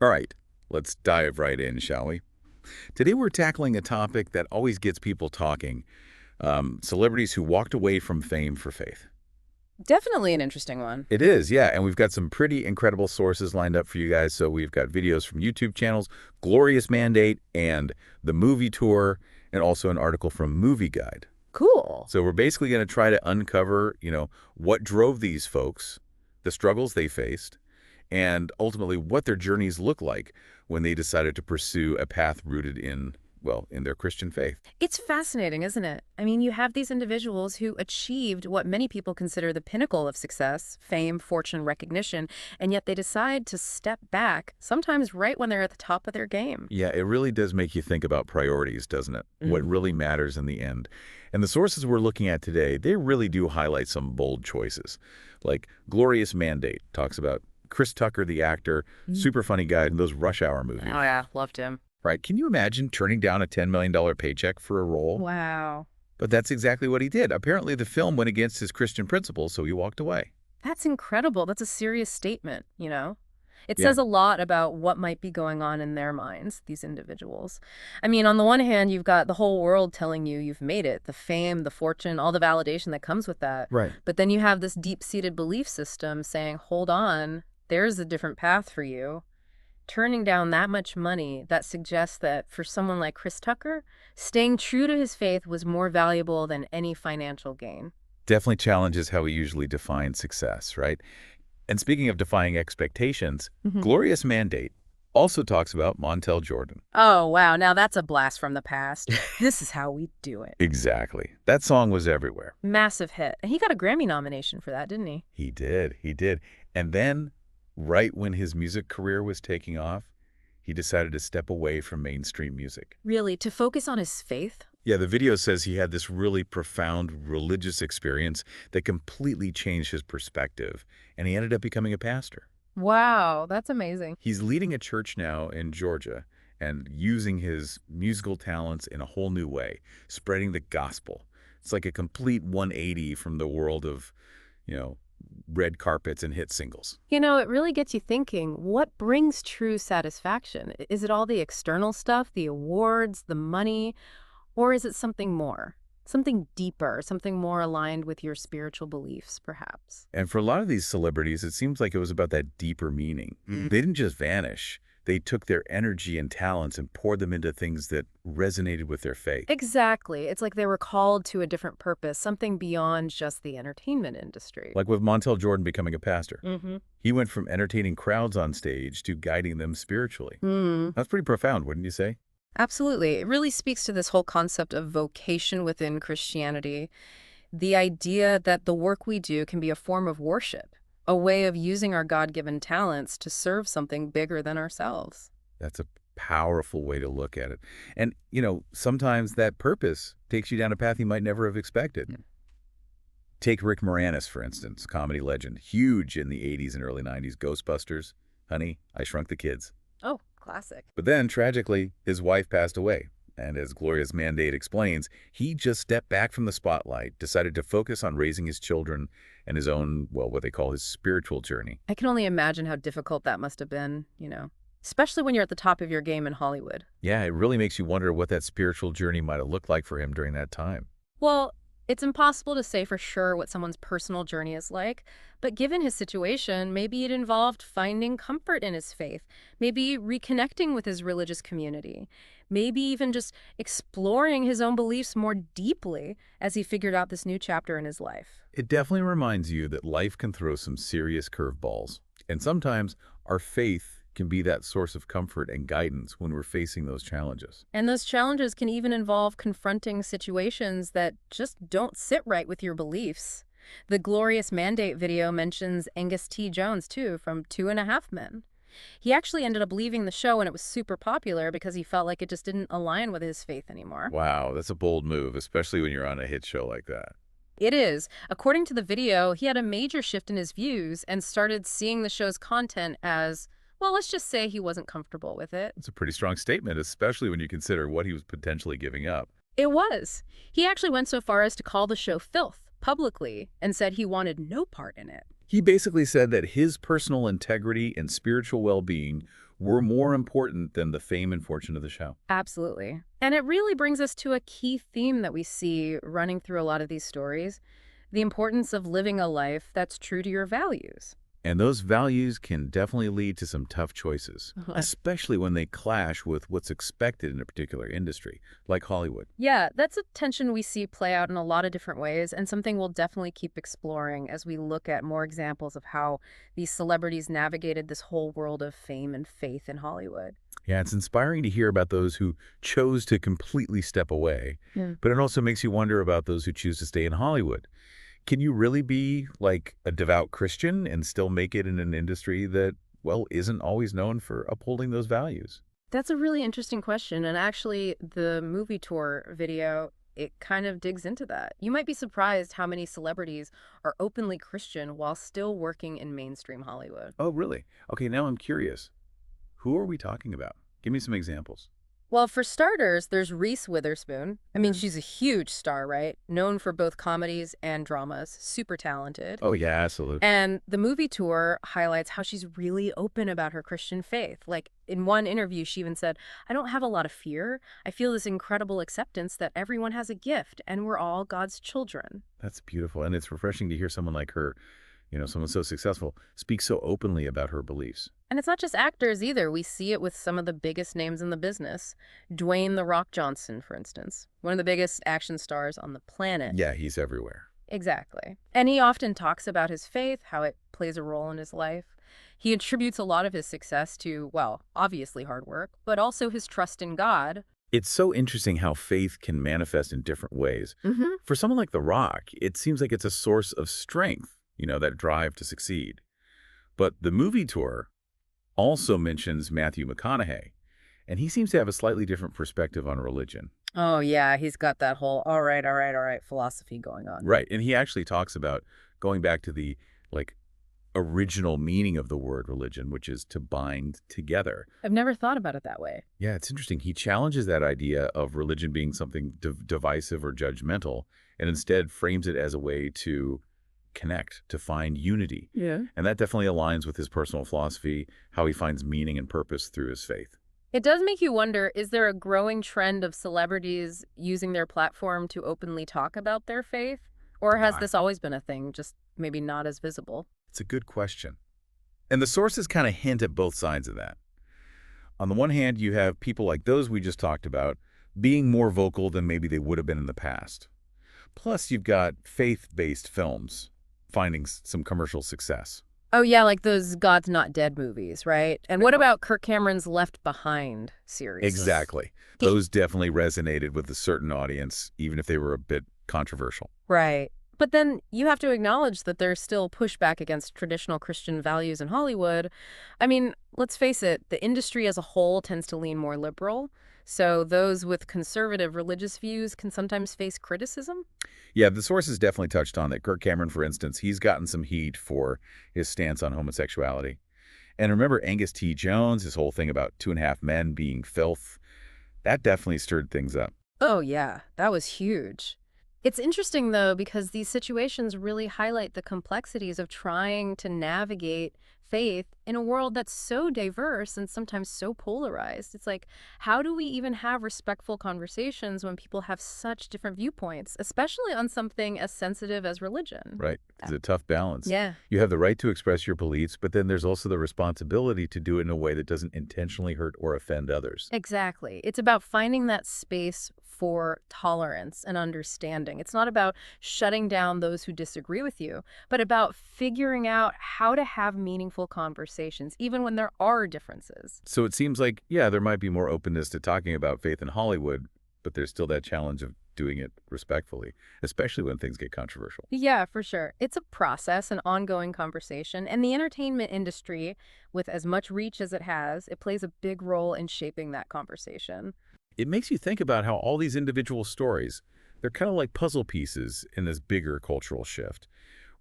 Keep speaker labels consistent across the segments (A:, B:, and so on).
A: All right, let's dive right in, shall we? Today we're tackling a topic that always gets people talking, celebrities who walked away from fame for faith.
B: Definitely an interesting one.
A: It is, yeah, and we've got some pretty incredible sources lined up for you guys. So we've got videos from YouTube channels, Glorious Mandate, and the movie tour, and also an article from Movie Guide.
B: Cool.
A: So we're basically going to try to uncover, what drove these folks, the struggles they faced, and ultimately what their journeys look like when they decided to pursue a path rooted in, well, in their Christian faith.
B: It's fascinating, isn't it? I mean, you have these individuals who achieved what many people consider the pinnacle of success, fame, fortune, recognition, and yet they decide to step back, sometimes right when they're at the top of their game.
A: Yeah, it really does make you think about priorities, doesn't it? What really matters in the end. And the sources we're looking at today, they really do highlight some bold choices. Like Glorious Mandate talks about Chris Tucker, the actor, super funny guy in those Rush Hour movies.
B: Oh, yeah. Loved him.
A: Right? Can you imagine turning down a $10 million paycheck for a role?
B: Wow.
A: But that's exactly what he did. Apparently, the film went against his Christian principles, so he walked away.
B: That's incredible. That's a serious statement, you know? It
A: Yeah.
B: says a lot about what might be going on in their minds, these individuals. I mean, on the one hand, you've got the whole world telling you you've made it, the fame, the fortune, all the validation that comes with that.
A: Right.
B: But then you have this deep-seated belief system saying, hold on, there's a different path for you. Turning down that much money, that suggests that for someone like Chris Tucker, staying true to his faith was more valuable than any financial gain.
A: Definitely challenges how we usually define success, right? And speaking of defying expectations, Glorious Mandate also talks about Montel Jordan.
B: Oh, wow. Now that's a blast from the past. This is how we do it.
A: Exactly. That song was everywhere.
B: Massive hit. And he got a Grammy nomination for that, didn't he?
A: He did. He did. And then, right when his music career was taking off, he decided to step away from mainstream music.
B: Really, to focus on his faith?
A: Yeah, the video says he had this really profound religious experience that completely changed his perspective, and he ended up becoming a pastor.
B: Wow, that's amazing.
A: He's leading a church now in Georgia and using his musical talents in a whole new way, spreading the gospel. It's like a complete 180 from the world of, red carpets and hit singles.
B: You know, it really gets you thinking, what brings true satisfaction? Is it all the external stuff, the awards, the money, or is it something more? Something deeper, something more aligned with your spiritual beliefs, perhaps?
A: And for a lot of these celebrities, it seems like it was about that deeper meaning. They didn't just vanish. They took their energy and talents and poured them into things that resonated with their faith.
B: Exactly. It's like they were called to a different purpose, something beyond just the entertainment industry.
A: Like with Montel Jordan becoming a pastor.
B: Mm-hmm.
A: He went from entertaining crowds on stage to guiding them spiritually.
B: Mm.
A: That's pretty profound, wouldn't you say?
B: Absolutely. It really speaks to this whole concept of vocation within Christianity. The idea that the work we do can be a form of worship, a way of using our God-given talents to serve something bigger than ourselves.
A: That's a powerful way to look at it. And, sometimes that purpose takes you down a path you might never have expected. Take Rick Moranis, for instance, comedy legend, huge in the 80s and early 90s, Ghostbusters, Honey, I Shrunk the Kids.
B: Oh, classic.
A: But then, tragically, his wife passed away. And as Glorious Mandate explains, he just stepped back from the spotlight, decided to focus on raising his children and his own, well, what they call his spiritual journey.
B: I can only imagine how difficult that must have been, especially when you're at the top of your game in Hollywood.
A: Yeah, it really makes you wonder what that spiritual journey might have looked like for him during that time.
B: Well, it's impossible to say for sure what someone's personal journey is like, but given his situation, maybe it involved finding comfort in his faith, maybe reconnecting with his religious community, maybe even just exploring his own beliefs more deeply as he figured out this new chapter in his life.
A: It definitely reminds you that life can throw some serious curveballs, and sometimes our faith can be that source of comfort and guidance when we're facing those challenges.
B: And those challenges can even involve confronting situations that just don't sit right with your beliefs. The Glorious Mandate video mentions Angus T. Jones, too, from 2.5 Men. He actually ended up leaving the show and it was super popular because he felt like it just didn't align with his faith anymore.
A: Wow, that's a bold move, especially when you're on a hit show like that.
B: It is. According to the video, he had a major shift in his views and started seeing the show's content as, well, let's just say he wasn't comfortable with it.
A: It's a pretty strong statement, especially when you consider what he was potentially giving up.
B: It was. He actually went so far as to call the show filth publicly and said he wanted no part in it.
A: He basically said that his personal integrity and spiritual well-being were more important than the fame and fortune of the show.
B: Absolutely. And it really brings us to a key theme that we see running through a lot of these stories, the importance of living a life that's true to your values.
A: And those values can definitely lead to some tough choices, especially when they clash with what's expected in a particular industry, like Hollywood.
B: Yeah, that's a tension we see play out in a lot of different ways, and something we'll definitely keep exploring as we look at more examples of how these celebrities navigated this whole world of fame and faith in Hollywood.
A: Yeah, it's inspiring to hear about those who chose to completely step away,
B: Yeah.
A: but it also makes you wonder about those who choose to stay in Hollywood. Can you really be like a devout Christian and still make it in an industry that, well, isn't always known for upholding those values?
B: That's a really interesting question, and actually, the movie tour video, it kind of digs into that. You might be surprised how many celebrities are openly Christian while still working in mainstream Hollywood.
A: Oh, really? Okay, now I'm curious. Who are we talking about? Give me some examples.
B: Well, for starters, there's Reese Witherspoon. I mean,
A: Yeah.
B: she's a huge star, right? Known for both comedies and dramas, super talented.
A: Oh, yeah, absolutely.
B: And the movie tour highlights how she's really open about her Christian faith. Like in one interview, she even said, I don't have a lot of fear. I feel this incredible acceptance that everyone has a gift and we're all God's children.
A: That's beautiful. And it's refreshing to hear someone like her, someone so successful, speak so openly about her beliefs.
B: And it's not just actors either. We see it with some of the biggest names in the business. Dwayne "The Rock" Johnson, for instance, one of the biggest action stars on the planet.
A: Yeah, he's everywhere.
B: Exactly. And he often talks about his faith, how it plays a role in his life. He attributes a lot of his success to, well, obviously hard work, but also his trust in God.
A: It's so interesting how faith can manifest in different ways.
B: Hmm.
A: For someone like The Rock, it seems like it's a source of strength, that drive to succeed. But the movie tour also mentions Matthew McConaughey, and he seems to have a slightly different perspective on religion.
B: Oh, yeah, he's got that whole all right philosophy going on.
A: Right, and he actually talks about going back to the, like, original meaning of the word religion, which is to bind together.
B: I've never thought about it that way.
A: Yeah, it's interesting. He challenges that idea of religion being something divisive or judgmental, and instead frames it as a way to connect, to find unity.
B: Yeah.
A: And that definitely aligns with his personal philosophy, how he finds meaning and purpose through his faith.
B: It does make you wonder, is there a growing trend of celebrities using their platform to openly talk about their faith? Or has
A: I-
B: this always been a thing, just maybe not as visible?
A: It's a good question. And the sources kind of hint at both sides of that. On the one hand, you have people like those we just talked about being more vocal than maybe they would have been in the past. Plus, you've got faith-based films finding some commercial success.
B: Oh, yeah, like those God's Not Dead movies, right? And what about Kirk Cameron's Left Behind series?
A: Exactly. Those definitely resonated with a certain audience, even if they were a bit controversial.
B: Right. But then you have to acknowledge that there's still pushback against traditional Christian values in Hollywood. I mean, let's face it, the industry as a whole tends to lean more liberal. So those with conservative religious views can sometimes face criticism.
A: Yeah, the sources definitely touched on that. Kirk Cameron, for instance, he's gotten some heat for his stance on homosexuality. And remember Angus T. Jones, his whole thing about 2.5 Men being filth, that definitely stirred things up.
B: Oh, yeah, that was huge. It's interesting, though, because these situations really highlight the complexities of trying to navigate faith in a world that's so diverse and sometimes so polarized. It's like, how do we even have respectful conversations when people have such different viewpoints, especially on something as sensitive as religion?
A: Right. It's a tough balance.
B: Yeah.
A: You have the right to express your beliefs, but then there's also the responsibility to do it in a way that doesn't intentionally hurt or offend others.
B: Exactly. It's about finding that space for tolerance and understanding. It's not about shutting down those who disagree with you, but about figuring out how to have meaningful conversations, even when there are differences.
A: So it seems like, yeah, there might be more openness to talking about faith in Hollywood, but there's still that challenge of doing it respectfully, especially when things get controversial.
B: Yeah, for sure. It's a process, an ongoing conversation, and the entertainment industry, with as much reach as it has, it plays a big role in shaping that conversation.
A: It makes you think about how all these individual stories, they're kind of like puzzle pieces in this bigger cultural shift.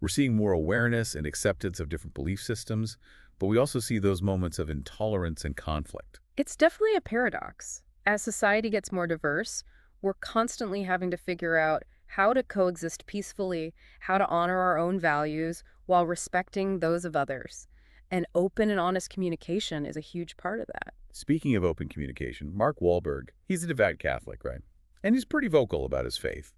A: We're seeing more awareness and acceptance of different belief systems, but we also see those moments of intolerance and conflict.
B: It's definitely a paradox. As society gets more diverse, we're constantly having to figure out how to coexist peacefully, how to honor our own values while respecting those of others. And open and honest communication is a huge part of that.
A: Speaking of open communication, Mark Wahlberg, he's a devout Catholic, right? And he's pretty vocal about his faith.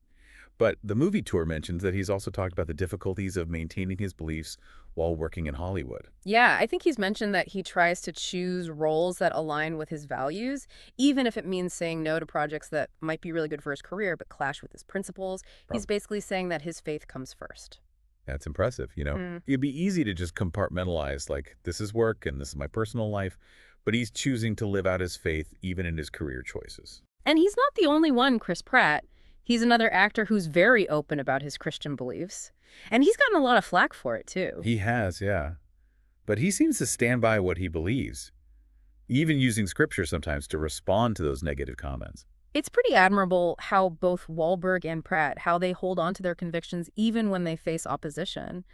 A: But the movie tour mentions that he's also talked about the difficulties of maintaining his beliefs while working in Hollywood.
B: Yeah, I think he's mentioned that he tries to choose roles that align with his values, even if it means saying no to projects that might be really good for his career but clash with his principles. He's
A: Prob-
B: basically saying that his faith comes first.
A: That's impressive.
B: Mm.
A: It'd be easy to just compartmentalize, like, this is work and this is my personal life, but he's choosing to live out his faith even in his career choices.
B: And he's not the only one, Chris Pratt. He's another actor who's very open about his Christian beliefs. And he's gotten a lot of flack for it, too.
A: He has, yeah. But he seems to stand by what he believes, even using scripture sometimes to respond to those negative comments.
B: It's pretty admirable how both Wahlberg and Pratt, how they hold on to their convictions even when they face opposition.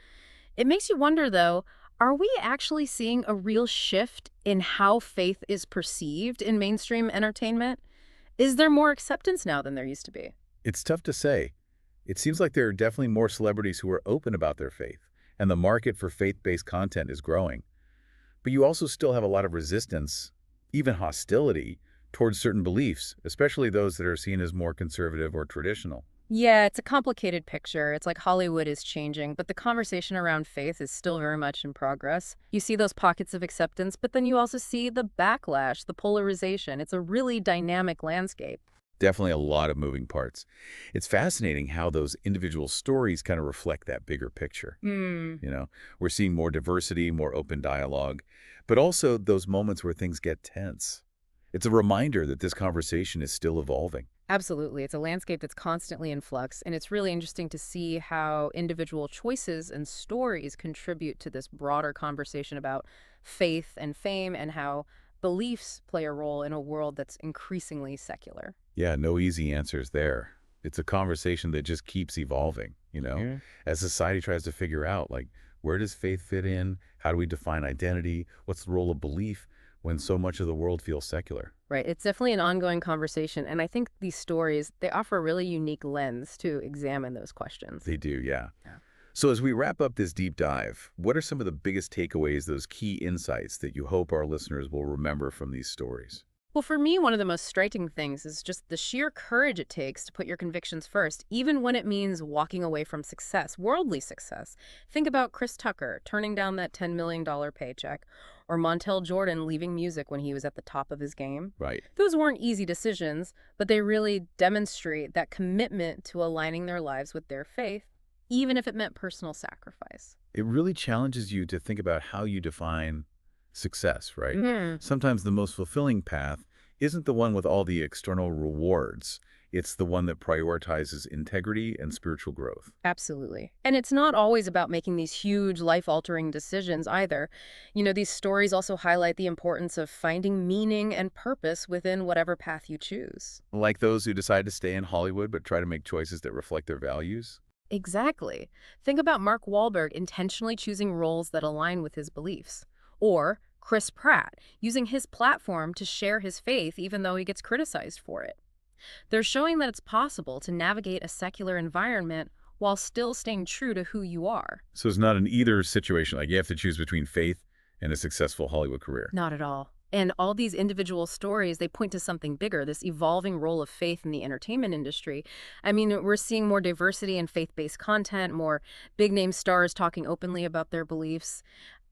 B: It makes you wonder, though, are we actually seeing a real shift in how faith is perceived in mainstream entertainment? Is there more acceptance now than there used to be?
A: It's tough to say. It seems like there are definitely more celebrities who are open about their faith, and the market for faith-based content is growing. But you also still have a lot of resistance, even hostility, towards certain beliefs, especially those that are seen as more conservative or traditional.
B: Yeah, it's a complicated picture. It's like Hollywood is changing, but the conversation around faith is still very much in progress. You see those pockets of acceptance, but then you also see the backlash, the polarization. It's a really dynamic landscape.
A: Definitely a lot of moving parts. It's fascinating how those individual stories kind of reflect that bigger picture.
B: Hmm.
A: We're seeing more diversity, more open dialogue, but also those moments where things get tense. It's a reminder that this conversation is still evolving.
B: Absolutely. It's a landscape that's constantly in flux, and it's really interesting to see how individual choices and stories contribute to this broader conversation about faith and fame and how beliefs play a role in a world that's increasingly secular.
A: Yeah, no easy answers there. It's a conversation that just keeps evolving,
B: Yeah.
A: as society tries to figure out, like, where does faith fit in? How do we define identity? What's the role of belief when so much of the world feels secular?
B: Right. It's definitely an ongoing conversation, and I think these stories, they offer a really unique lens to examine those questions.
A: They do, yeah.
B: Yeah.
A: So as we wrap up this deep dive, what are some of the biggest takeaways, those key insights that you hope our listeners will remember from these stories?
B: Well, for me, one of the most striking things is just the sheer courage it takes to put your convictions first, even when it means walking away from success, worldly success. Think about Chris Tucker turning down that $10 million paycheck, or Montel Jordan leaving music when he was at the top of his game.
A: Right.
B: Those weren't easy decisions, but they really demonstrate that commitment to aligning their lives with their faith, even if it meant personal sacrifice.
A: It really challenges you to think about how you define success, right?
B: Mhm.
A: Sometimes the most fulfilling path isn't the one with all the external rewards. It's the one that prioritizes integrity and spiritual growth.
B: Absolutely. And it's not always about making these huge life-altering decisions either. These stories also highlight the importance of finding meaning and purpose within whatever path you choose.
A: Like those who decide to stay in Hollywood but try to make choices that reflect their values.
B: Exactly. Think about Mark Wahlberg intentionally choosing roles that align with his beliefs. Or Chris Pratt using his platform to share his faith even though he gets criticized for it. They're showing that it's possible to navigate a secular environment while still staying true to who you are.
A: So it's not an either situation, like you have to choose between faith and a successful Hollywood career.
B: Not at all. And all these individual stories, they point to something bigger, this evolving role of faith in the entertainment industry. I mean, we're seeing more diversity in faith-based content, more big-name stars talking openly about their beliefs,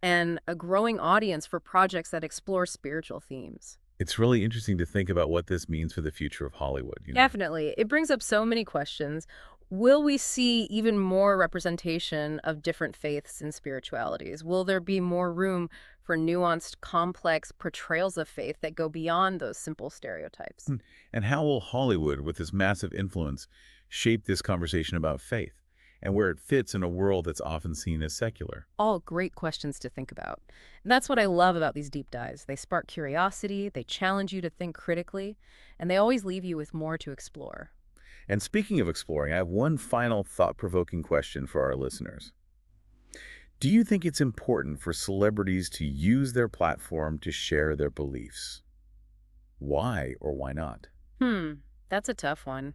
B: and a growing audience for projects that explore spiritual themes.
A: It's really interesting to think about what this means for the future of Hollywood.
B: Definitely. It brings up so many questions. Will we see even more representation of different faiths and spiritualities? Will there be more room for nuanced, complex portrayals of faith that go beyond those simple stereotypes?
A: And how will Hollywood, with this massive influence, shape this conversation about faith and where it fits in a world that's often seen as secular?
B: All great questions to think about. And that's what I love about these deep dives. They spark curiosity, they challenge you to think critically, and they always leave you with more to explore.
A: And speaking of exploring, I have one final thought-provoking question for our listeners. Do you think it's important for celebrities to use their platform to share their beliefs? Why or why not?
B: That's a tough one.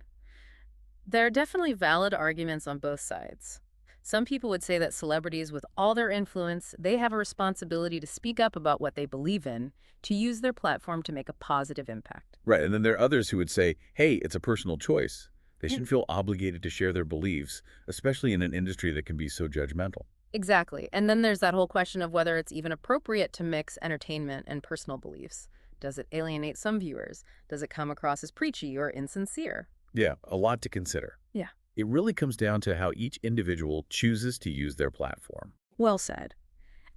B: There are definitely valid arguments on both sides. Some people would say that celebrities, with all their influence, they have a responsibility to speak up about what they believe in, to use their platform to make a positive impact.
A: Right, and then there are others who would say, hey, it's a personal choice. They
B: Yeah.
A: shouldn't feel obligated to share their beliefs, especially in an industry that can be so judgmental.
B: Exactly. And then there's that whole question of whether it's even appropriate to mix entertainment and personal beliefs. Does it alienate some viewers? Does it come across as preachy or insincere?
A: Yeah, a lot to consider.
B: Yeah.
A: It really comes down to how each individual chooses to use their platform.
B: Well said.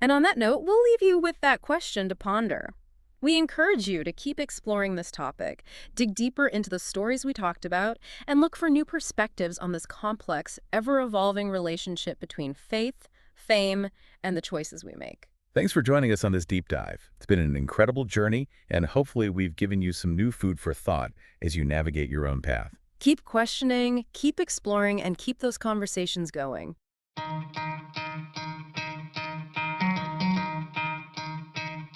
B: And on that note, we'll leave you with that question to ponder. We encourage you to keep exploring this topic, dig deeper into the stories we talked about, and look for new perspectives on this complex, ever-evolving relationship between faith, fame, and the choices we make.
A: Thanks for joining us on this deep dive. It's been an incredible journey, and hopefully we've given you some new food for thought as you navigate your own path.
B: Keep questioning, keep exploring, and keep those conversations going.